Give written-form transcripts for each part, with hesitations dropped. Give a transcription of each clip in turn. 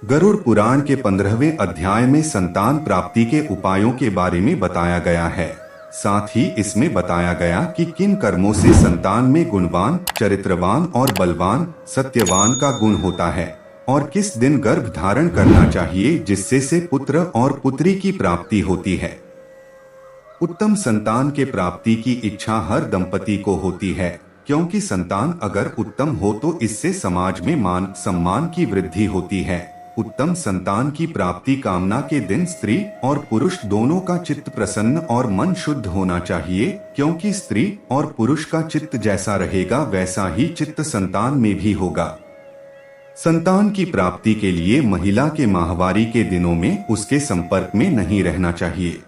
गरुड़ पुराण के 15वें अध्याय में संतान प्राप्ति के उपायों के बारे में बताया गया है। साथ ही इसमें बताया गया कि किन कर्मों से संतान में गुणवान, चरित्रवान और बलवान, सत्यवान का गुण होता है और किस दिन गर्भ धारण करना चाहिए जिससे से पुत्र और पुत्री की प्राप्ति होती है। उत्तम संतान के प्राप्ति की इच्छा हर दंपति को होती है, क्योंकि संतान अगर उत्तम हो तो इससे समाज में मान सम्मान की वृद्धि होती है। उत्तम संतान की प्राप्ति कामना के दिन स्त्री और पुरुष दोनों का चित्त प्रसन्न और मन शुद्ध होना चाहिए, क्योंकि स्त्री और पुरुष का चित्त जैसा रहेगा वैसा ही चित्त संतान में भी होगा। संतान की प्राप्ति के लिए महिला के माहवारी के दिनों में उसके संपर्क में नहीं रहना चाहिए।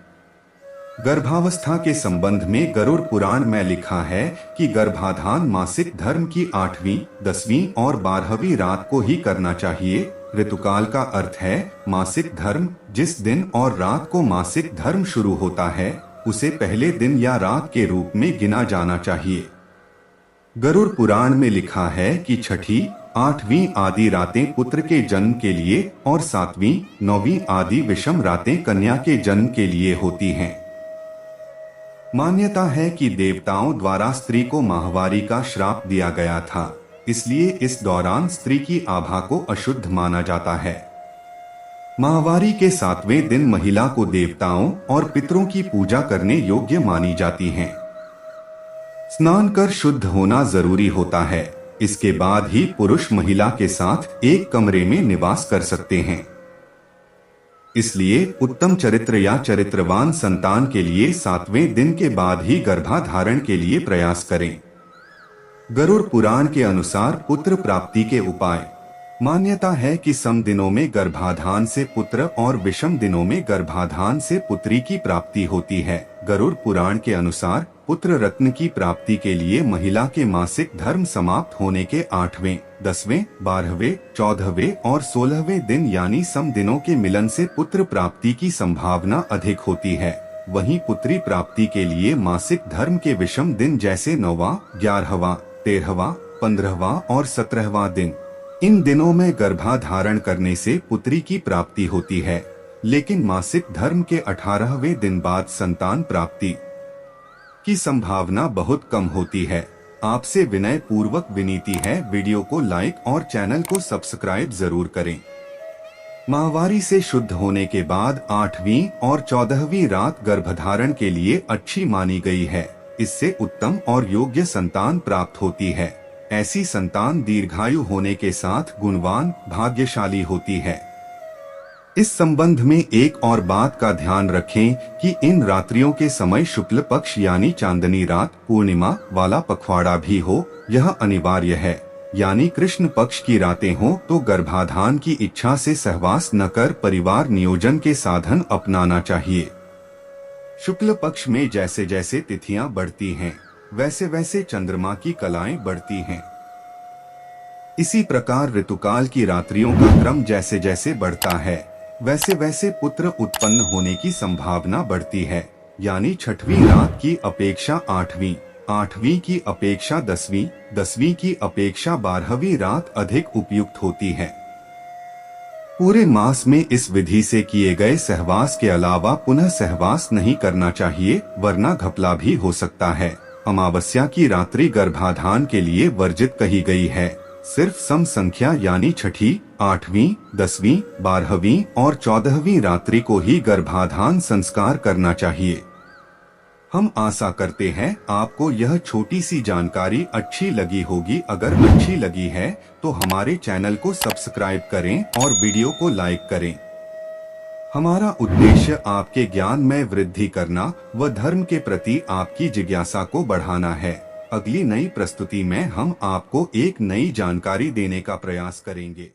गर्भावस्था के संबंध में गरुड़ पुराण में लिखा है कि गर्भाधान मासिक धर्म की 8वीं, 10वीं और 12वीं रात को ही करना चाहिए। ऋतुकाल का अर्थ है मासिक धर्म। जिस दिन और रात को मासिक धर्म शुरू होता है उसे पहले दिन या रात के रूप में गिना जाना चाहिए। गरुड़ पुराण में लिखा है कि छठी, 8वीं आदि रातें पुत्र के जन्म के लिए और 7वीं, 9वीं आदि विषम रातें कन्या के जन्म के लिए होती हैं। मान्यता है कि देवताओं द्वारा स्त्री को माहवारी का श्राप दिया गया था, इसलिए इस दौरान स्त्री की आभा को अशुद्ध माना जाता है। माहवारी के 7वें दिन महिला को देवताओं और पितरों की पूजा करने योग्य मानी जाती है। स्नान कर शुद्ध होना जरूरी होता है। इसके बाद ही पुरुष महिला के साथ एक कमरे में निवास कर सकते हैं। इसलिए उत्तम चरित्र या चरित्रवान संतान के लिए 7वें दिन के बाद ही गर्भाधारण के लिए प्रयास करें। गरुड़ पुराण के अनुसार पुत्र प्राप्ति के उपाय। मान्यता है कि सम दिनों में गर्भाधान से पुत्र और विषम दिनों में गर्भाधान से पुत्री की प्राप्ति होती है। गरुड़ पुराण के अनुसार पुत्र रत्न की प्राप्ति के लिए महिला के मासिक धर्म समाप्त होने के 8वें, 10वें, 12वें, 14वें और 16वें दिन यानी सम दिनों के मिलन से पुत्र प्राप्ति की संभावना अधिक होती है। वहीं पुत्री प्राप्ति के लिए मासिक धर्म के विषम दिन जैसे 9वां, 11वां, 13वां, 15वां और 17वां दिन, इन दिनों में गर्भाधारण करने से पुत्री की प्राप्ति होती है। लेकिन मासिक धर्म के 18वें दिन बाद संतान प्राप्ति की संभावना बहुत कम होती है। आपसे विनय पूर्वक विनती है, वीडियो को लाइक और चैनल को सब्सक्राइब जरूर करें। माहवारी से शुद्ध होने के बाद 8वीं और 14वीं रात गर्भधारण के लिए अच्छी मानी गई है। इससे उत्तम और योग्य संतान प्राप्त होती है। ऐसी संतान दीर्घायु होने के साथ गुणवान, भाग्यशाली होती है। इस संबंध में एक और बात का ध्यान रखें कि इन रात्रियों के समय शुक्ल पक्ष यानी चांदनी रात, पूर्णिमा वाला पखवाड़ा भी हो, यह अनिवार्य है। यानी कृष्ण पक्ष की रातें हो तो गर्भाधान की इच्छा से सहवास न कर परिवार नियोजन के साधन अपनाना चाहिए। शुक्ल पक्ष में जैसे जैसे तिथियां बढ़ती हैं, वैसे वैसे चंद्रमा की कलाएं बढ़ती हैं। इसी प्रकार ऋतुकाल की रात्रियों का क्रम जैसे जैसे बढ़ता है, वैसे वैसे पुत्र उत्पन्न होने की संभावना बढ़ती है। यानी छठवीं रात की अपेक्षा 8वीं, 8वीं की अपेक्षा 10वीं, 10वीं की अपेक्षा 12वीं रात अधिक उपयुक्त होती है। पूरे मास में इस विधि से किए गए सहवास के अलावा पुनः सहवास नहीं करना चाहिए, वरना घपला भी हो सकता है। अमावस्या की रात्रि गर्भाधान के लिए वर्जित कही गई है। सिर्फ सम संख्या यानी छठी, 8वीं, 10वीं, 12वीं और 14वीं रात्रि को ही गर्भाधान संस्कार करना चाहिए। हम आशा करते हैं आपको यह छोटी सी जानकारी अच्छी लगी होगी। अगर अच्छी लगी है तो हमारे चैनल को सब्सक्राइब करें और वीडियो को लाइक करें। हमारा उद्देश्य आपके ज्ञान में वृद्धि करना व धर्म के प्रति आपकी जिज्ञासा को बढ़ाना है। अगली नई प्रस्तुति में हम आपको एक नई जानकारी देने का प्रयास करेंगे।